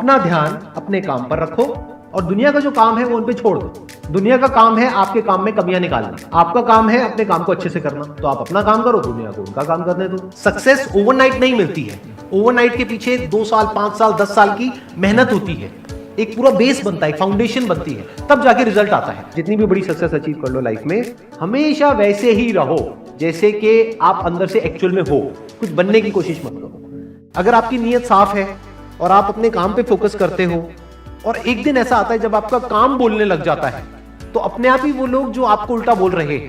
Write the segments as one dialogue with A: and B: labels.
A: अपना ध्यान अपने काम पर रखो और दुनिया का जो काम है वो उन पे छोड़ दो। दुनिया का काम है आपके काम में कमियां निकालना, आपका काम है अपने काम को अच्छे से करना। तो आप अपना काम करो, दुनिया को उनका काम करने दो। सक्सेस ओवरनाइट नहीं मिलती है। ओवरनाइट के पीछे 2 साल, 5 साल, 10 साल की मेहनत होती है। एक पूरा बेस बनता है, फाउंडेशन बनती है, तब जाके रिजल्ट आता है। जितनी भी बड़ी सक्सेस अचीव कर लो लाइफ में, हमेशा वैसे ही रहो जैसे कि आप अंदर से एक्चुअल में हो। कुछ बनने की कोशिश मत करो। अगर आपकी नीयत साफ है और आप अपने काम पे फोकस करते हो और एक दिन ऐसा आता है जब आपका काम बोलने लग जाता है, तो अपने आप ही वो लोग जो आपको उल्टा बोल रहे हैं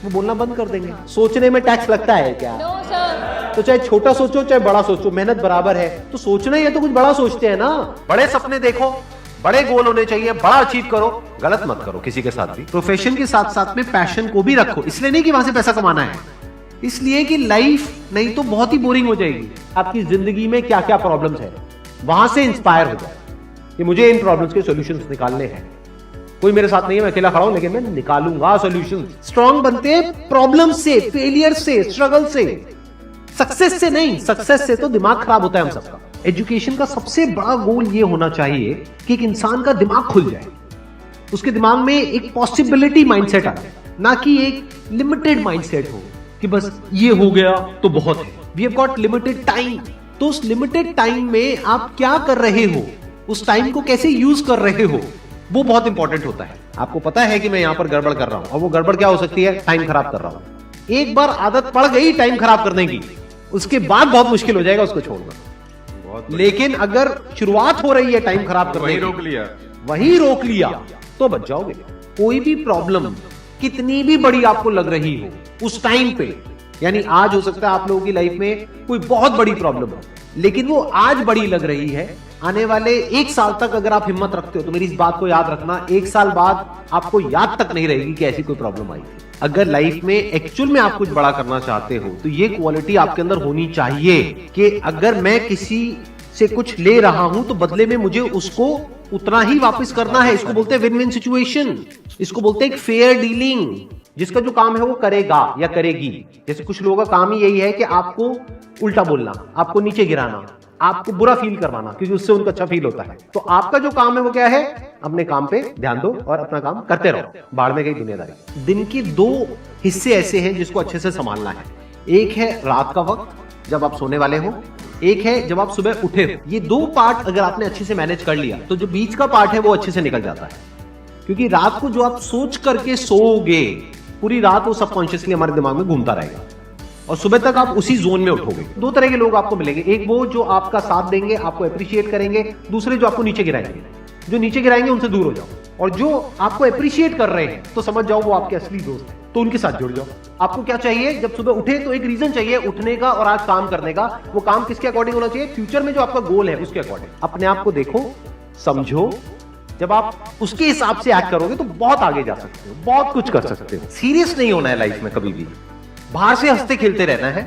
A: वो बोलना बंद कर देंगे। सोचने में टैक्स लगता है क्या?
B: No sir.
A: तो चाहे छोटा सोचो चाहे बड़ा सोचो, मेहनत बराबर है। तो सोचना ही है तो कुछ बड़ा सोचते हैं ना। बड़े सपने देखो, बड़े गोल होने चाहिए, बड़ा अचीव करो, गलत मत करो किसी के साथ भी। प्रोफेशन के साथ साथ में पैशन को भी रखो। इसलिए नहीं कि वहां से पैसा कमाना है, इसलिए कि लाइफ नहीं तो बहुत ही बोरिंग हो जाएगी। आपकी जिंदगी में क्या क्या प्रॉब्लम्स है, वहां से इंस्पायर हो जाए कि मुझे इन प्रॉब्लम्स के सॉल्यूशंस निकालने हैं। कोई मेरे साथ नहीं है, मैं अकेला खड़ा हूं, लेकिन मैं निकालूंगा सॉल्यूशन। स्ट्रांग बनते हैं प्रॉब्लम से, फेलियर से, स्ट्रगल से, सक्सेस से नहीं। सक्सेस से तो दिमाग खराब होता है हम सबका। एजुकेशन का सबसे बड़ा गोल ये होना चाहिए कि एक इंसान का दिमाग खुल जाए, उसके दिमाग में एक पॉसिबिलिटी माइंडसेट आ जाए, ना कि एक लिमिटेड माइंडसेट हो कि बस ये हो गया तो बहुत है। We have got limited time. तो उस लिमिटेड टाइम में आप क्या कर रहे हो, उस टाइम को कैसे यूज कर रहे हो, वो बहुत इंपॉर्टेंट होता है। आपको पता है कि मैं यहां पर गड़बड़ कर रहा हूं, और वो गड़बड़ क्या हो सकती है? टाइम खराब कर रहा हूं। एक बार आदत पड़ गई टाइम खराब करने की, उसके बाद बहुत मुश्किल हो जाएगा उसको छोड़ना। लेकिन अगर शुरुआत हो रही है टाइम खराब करने की, वही रोक लिया तो बच जाओगे। कोई भी प्रॉब्लम कितनी भी बड़ी आपको लग रही हो उस टाइम पे, यानी आज हो सकता है आप लोगों की लाइफ में कोई बहुत बड़ी प्रॉब्लम हो, लेकिन वो आज बड़ी लग रही है, आने वाले 1 साल तक अगर आप हिम्मत रखते हो तो मेरी इस बात को याद रखना, 1 साल बाद आपको याद तक नहीं रहेगी कि ऐसी कोई प्रॉब्लम आई थी। अगर लाइफ में एक्चुअल में आप कुछ बड़ा करना चाहते हो तो ये क्वालिटी आपके अंदर होनी चाहिए कि अगर मैं किसी से कुछ ले रहा हूं तो बदले में मुझे उसको उतना ही वापस करना है। इसको बोलते हैं विन विन सिचुएशन, इसको बोलते हैं फेयर डीलिंग। जिसका जो काम है वो करेगा या करेगी। जैसे कुछ लोगों का काम ही यही है कि आपको उल्टा बोलना, आपको नीचे गिराना, आपको बुरा फील करवाना, क्योंकि उससे उनको अच्छा फील होता है। तो आपका जो काम है वो क्या है? अपने काम पे ध्यान दो और अपना काम करते रहो। बाढ़ में गई दुनियादारी। दिन के 2 हिस्से ऐसे हैं जिसको अच्छे से संभालना है। एक है रात का वक्त जब आप सोने वाले हो, एक है जब आप सुबह उठे हो। ये 2 पार्ट अगर आपने अच्छे से मैनेज कर लिया तो जो बीच का पार्ट है वो अच्छे से निकल जाता है। क्योंकि रात को जो आप सोच करके सोओगे, पूरी रात वो सबकॉन्शियसली हमारे दिमाग में घूमता रहेगा और सुबह तक आप उसी जोन में उठोगे। 2 तरह के लोग आपको मिलेंगे, एक वो जो आपका साथ देंगे, आपको अप्रिशिएट करेंगे, दूसरे जो आपको नीचे गिराएंगे। जो नीचे गिराएंगे उनसे दूर हो जाओ, और जो आपको अप्रिशिएट कर रहे हैं तो समझ जाओ वो आपके असली दोस्त हैं, तो उनके साथ जुड़ जाओ। आपको क्या चाहिए? जब सुबह उठे तो एक रीजन चाहिए उठने का और आज काम करने का। वो काम किसके अकॉर्डिंग होना चाहिए? फ्यूचर में जो आपका गोल है उसके अकॉर्डिंग। अपने आप को देखो, समझो। जब आप उसके हिसाब से एक्ट करोगे तो बहुत आगे जा सकते हो, बहुत कुछ कर सकते हो। सीरियस नहीं होना है लाइफ में कभी भी। बाहर से हंसते खेलते रहना है,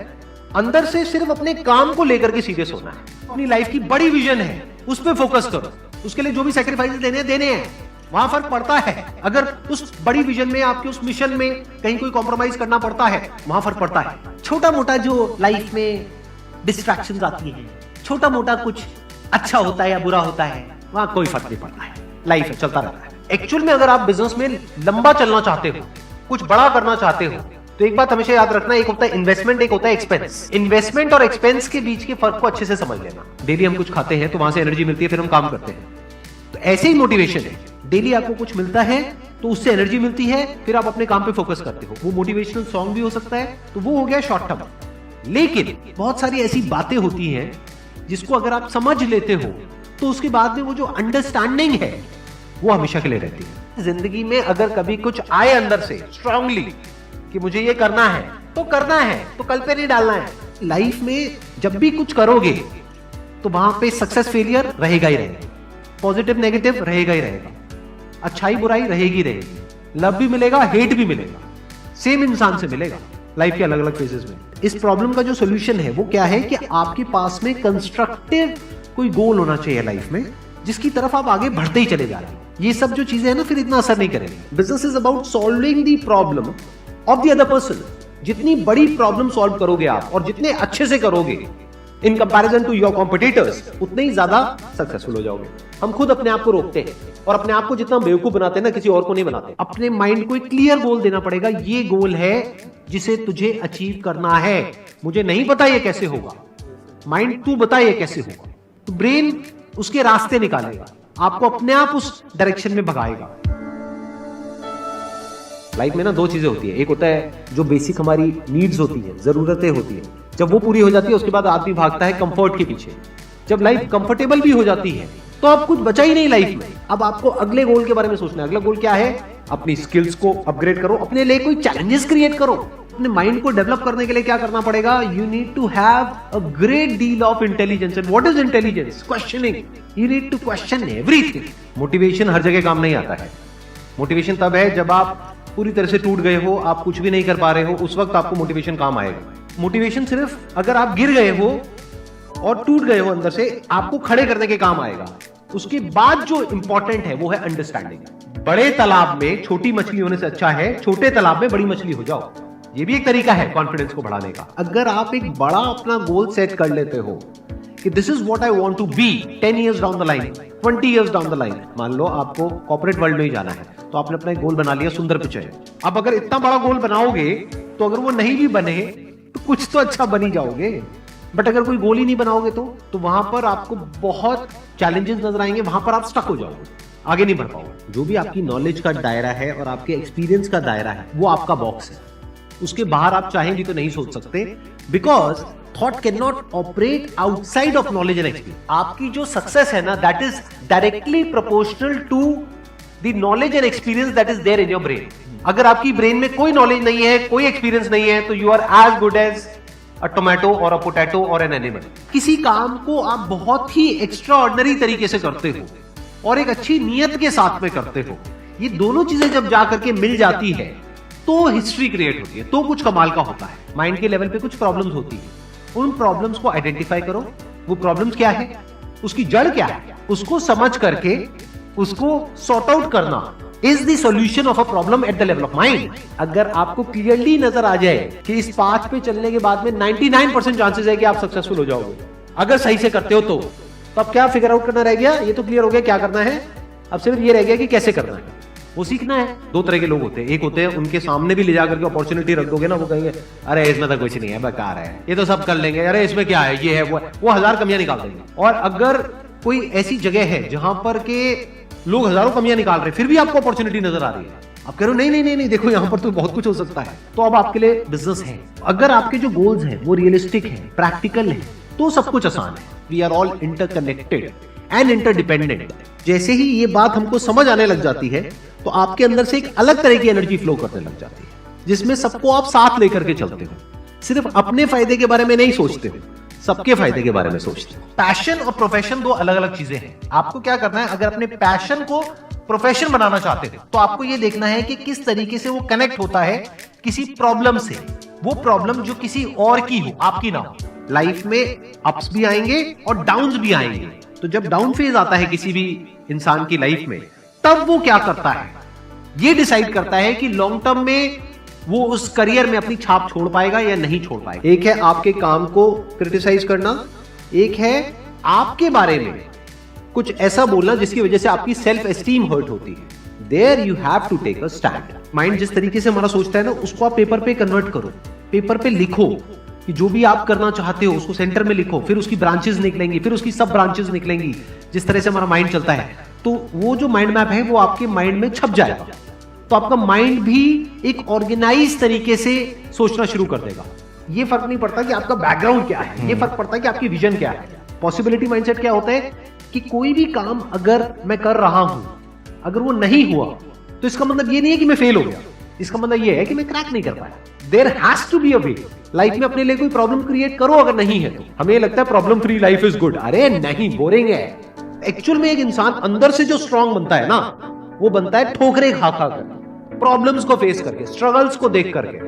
A: अंदर से सिर्फ अपने काम को लेकर के सीरियस होना है। अपनी लाइफ की बड़ी विजन है, उस पर फोकस करो। उसके लिए जो भी सैक्रिफाइस देने हैं, वहां फर्क पड़ता है। अगर उस बड़ी विजन में, आपके उस मिशन में कहीं कोई कॉम्प्रोमाइज करना पड़ता है, वहां फर्क पड़ता है। छोटा मोटा जो लाइफ में डिस्ट्रैक्शंस आती है, छोटा मोटा कुछ अच्छा होता है या बुरा होता है, वहां कोई फर्क नहीं पड़ता है। लाइफ है, चलता रहता है। एक्चुअल में अगर आप बिजनेस में लंबा चलना चाहते हो, कुछ बड़ा करना चाहते हो, तो एक बात हमेशा याद रखना, एक होता है इन्वेस्टमेंट, एक होता है एक्सपेंस। इन्वेस्टमेंट और एक्सपेंस के बीच के फर्क को अच्छे से समझ लेना। डेली हम कुछ खाते हैं तो वहां से एनर्जी मिलती है, फिर हम काम करते हैं। तो ऐसे ही मोटिवेशन है, डेली आपको कुछ मिलता है तो उससे एनर्जी मिलती है, फिर आप अपने काम पे फोकस करते हो। वो मोटिवेशनल सॉन्ग भी हो सकता है, तो वो हो गया शॉर्ट टर्म। लेकिन बहुत सारी ऐसी बातें होती हैं जिसको अगर आप समझ लेते हो तो उसके बाद में वो जो अंडरस्टैंडिंग है वो हमेशा के लिए रहती है। जिंदगी में अगर कभी कुछ आए अंदर से स्ट्रांगली कि मुझे ये करना है, तो कल पे नहीं डालना है। लाइफ में जब भी कुछ करोगे तो वहां पे सक्सेस फेलियर रहेगा ही रहेगा, पॉजिटिव नेगेटिव रहेगा ही रहेगा, अच्छाई बुराई रहेगी रहेगी, लव भी मिलेगा, हेट भी मिलेगा, सेम इंसान से मिलेगा लाइफ के अलग अलग फेजेस में। इस प्रॉब्लम का जो सोल्यूशन है वो क्या है कि आपके पास में कंस्ट्रक्टिव कोई गोल होना चाहिए लाइफ में, जिसकी तरफ आप आगे बढ़ते ही चले जा रहे हैं। ये सब जो चीजें हैं ना, फिर इतना असर नहीं करेंगी। Business is about solving the problem of the other person. जितनी बड़ी प्रॉब्लम सॉल्व करोगे आप और जितने अच्छे से करोगे, in comparison to your competitors, उतने ही ज्यादा सक्सेसफुल हो जाओगे। हम खुद अपने आप को रोकते हैं और अपने आप को जितना बेवकूफ बनाते हैं ना, किसी और को नहीं बनाते। अपने माइंड को एक क्लियर गोल देना पड़ेगा, ये गोल है जिसे तुझे अचीव करना है। मुझे नहीं पता ये कैसे होगा, माइंड तू बता ये कैसे होगा। तो ब्रेन उसके रास्ते निकालेगा, आपको अपने आप उस डायरेक्शन में भगाएगा। लाइफ में ना दो चीजें होती है, एक होता है जो बेसिक हमारी नीड्स होती है, जरूरतें होती है, जब वो पूरी हो जाती है उसके बाद आदमी भागता है कंफर्ट के पीछे। जब लाइफ कंफर्टेबल भी हो जाती है तो अब कुछ बचा ही नहीं लाइफ में। अब आपको अगले गोल के बारे में सोचना है। अगला गोल क्या है? अपनी स्किल्स को अपग्रेड करो, अपने लिए कोई चैलेंजेस क्रिएट करो। अपने माइंड को डेवलप करने के लिए क्या करना पड़ेगा? You need to have a great deal of intelligence. And what is intelligence? Questioning. You need to question everything. Motivation हर जगह काम नहीं आता है। मोटिवेशन तब है जब आप पूरी तरह से टूट गए हो, आप कुछ भी नहीं कर पा रहे हो, उस वक्त आपको मोटिवेशन काम आएगा। मोटिवेशन सिर्फ अगर आप गिर गए हो और टूट गए हो अंदर से, आपको खड़े करने के काम आएगा। उसके बाद जो इंपॉर्टेंट है वो है अंडरस्टैंडिंग। बड़े तालाब में छोटी मछली होने से अच्छा है छोटे तालाब में बड़ी मछली हो जाओ। ये भी एक तरीका है कॉन्फिडेंस को बढ़ाने का। अगर आप एक बड़ा अपना गोल सेट कर लेते हो कि this is what I want to be 10 years down the line, 20 years down the line. मान लो आपको कॉर्पोरेट वर्ल्ड में ही जाना है, तो आपने अपना एक गोल बना लिया सुंदर पिचाई। अब अगर इतना बड़ा गोल बनाओगे तो अगर वो नहीं भी बने तो कुछ तो अच्छा बन ही जाओगे। बट अगर कोई गोल ही नहीं बनाओगे तो वहां पर आपको बहुत चैलेंजेस नजर आएंगे, वहां पर आप स्टक हो जाओगे, आगे नहीं बढ़ पाओगे। जो भी आपकी नॉलेज का दायरा है और आपके एक्सपीरियंस का दायरा है वो आपका बॉक्स है। उसके बाहर आप चाहेंगे तो नहीं सोच सकते, because thought can not operate outside of knowledge and experience. आपकी जो सक्सेस है ना, that is directly proportional to the knowledge and experience that is there in your brain. अगर आपकी ब्रेन में कोई नॉलेज नहीं है, कोई एक्सपीरियंस नहीं है, तो you are as good as a tomato और अ पोटैटो और एन एनिमल। किसी काम को आप बहुत ही एक्स्ट्रा ऑर्डिनरी तरीके से करते हो और एक अच्छी नीयत के साथ में करते हो, ये दोनों चीजें जब जाकर के मिल जाती है तो हिस्ट्री क्रिएट होती है, तो कुछ कमाल का होता है। माइंड के लेवल पे कुछ प्रॉब्लम्स होती है, उन प्रॉब्लम्स को आइडेंटिफाई करो। वो प्रॉब्लम्स क्या है, उसकी जड़ क्या है, उसको समझ करके उसको सॉर्ट आउट करना is the solution of a problem at the level of mind. अगर आपको क्लियरली नजर आ जाए कि इस पाथ पे चलने के बाद में 99% चांसेस है कि आप सक्सेसफुल हो जाओगे अगर सही से करते हो, तो अब क्या फिगर आउट करना रह गया? ये तो क्लियर हो गया क्या करना है, अब सिर्फ ये रह गया कि कैसे करना है, वो सीखना है। दो तरह के लोग होते हैं, एक होते हैं उनके सामने भी ले जाकर के अपॉर्चुनिटी रख दोगे ना, वो कहेंगे अरे इसमें तो कुछ नहीं है, बेकार है, ये तो सब कर लेंगे, अरे इसमें क्या है, ये है वो 1000 कमियां निकाल देंगे। और अगर कोई ऐसी जगह है जहां पर के लोग हजारों कमियां निकाल रहे हैं, फिर भी आपको अपॉर्चुनिटी नजर आ रही है, आप कह रहे हो नहीं नहीं नहीं नहीं देखो यहाँ पर तो बहुत कुछ हो सकता है, तो अब आपके लिए बिजनेस है। अगर आपके जो गोल्स हैं वो रियलिस्टिक है, प्रैक्टिकल है, तो सब कुछ आसान है। We are all interconnected and interdependent. जैसे ही ये बात हमको समझ आने लग जाती है तो आपके अंदर से एक अलग तरह की एनर्जी फ्लो करने लग जाती है, जिसमें सबको आप साथ लेकर के चलते हो। सिर्फ अपने फायदे के बारे में नहीं सोचते हो, सबके फायदे के बारे में सोचते हो। पैशन और प्रोफेशन दो अलग अलग चीजें हैं। आपको क्या करना है, अगर अपने पैशन को प्रोफेशन बनाना चाहते हो तो आपको यह देखना है कि किस तरीके से वो कनेक्ट होता है किसी प्रॉब्लम से। वो प्रॉब्लम जो किसी और की हो, आपकी ना हो। लाइफ में अप्स भी आएंगे और डाउन्स भी आएंगे, तो जब डाउन फेज आता है किसी भी इंसान की लाइफ में, तब वो क्या करता है, ये डिसाइड करता है कि लॉन्ग टर्म में वो उस करियर में अपनी छाप छोड़ पाएगा या नहीं छोड़ पाएगा। एक है आपके काम को क्रिटिसाइज करना, एक है आपके बारे में कुछ ऐसा बोलना जिसकी वजह से आपकी सेल्फ एस्टीम हर्ट होती है। There you have to take a stand. Mind जिस तरीके से हमारा सोचता है ना, उसको आप पेपर पे कन्वर्ट करो, पेपर पे लिखो कि जो भी आप करना चाहते हो उसको सेंटर में लिखो, फिर उसकी ब्रांचेस निकलेंगी, फिर उसकी सब ब्रांचेस निकलेंगी। जिस तरह से हमारा माइंड चलता है, तो वो जो माइंड मैप है वो आपके माइंड में छप जाएगा, तो आपका माइंड भी एक ऑर्गेनाइज तरीके से सोचना शुरू कर देगा। ये फर्क नहीं पड़ता कि आपका बैकग्राउंड क्या है, ये फर्क पड़ता है कि आपकी विजन क्या है। पॉसिबिलिटी माइंडसेट क्या होता है कि कोई भी काम अगर मैं कर रहा हूं, अगर वो नहीं हुआ तो इसका मतलब ये नहीं है कि मैं फेल हो गया, इसका मतलब ये है कि मैं क्रैक नहीं कर पाया। There has to be a way. Life में अपने लिए कोई प्रॉब्लम क्रिएट करो, अगर नहीं है तो। हमें लगता है problem free life is good, अरे नहीं, बोरिंग है। एक्चुअल में एक इंसान अंदर से जो स्ट्रांग बनता है ना, वो बनता है ठोकरे खा खा कर, प्रॉब्लम्स को फेस करके, स्ट्रगल्स को देख करके।